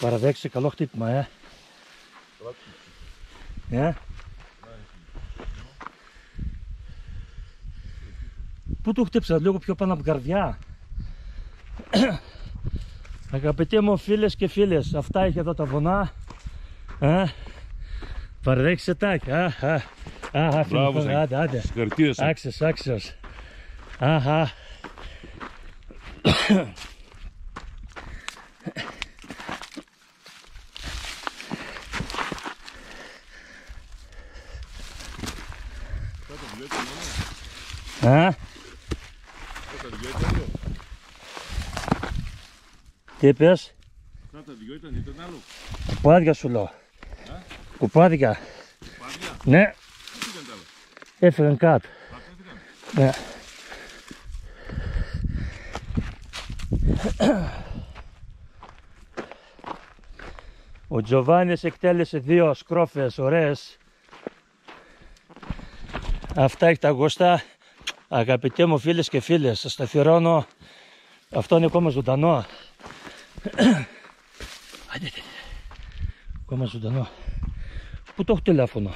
Παραδέξε, καλό χτύπημα, Πού το χτύψα, λίγο πιο πάνω από την καρδιά. Αγαπητοί μου φίλες και φίλες, αυτά έχει εδώ τα βουνά. Παραδέξε τάκι. Μπράβο, άντε. Συγχαρητήρια. Άξιος. Αχα. Τι είπες? Αυτά τα δυο ήταν άλλο. Κουπάδια σου λέω. Κουπάδια. Ναι. Έφυγαν κάτω. Ναι. Ο Τζοβάνης εκτέλεσε 2 σκρόφες ωραίες. Αυτά έχει τα γουστά. Αγαπητοί μου φίλες και φίλες, σας τα αφιερώνω. Αυτό είναι ακόμα ζωντανό. Ακόμα ζωντανό. Πού το έχω τηλέφωνο?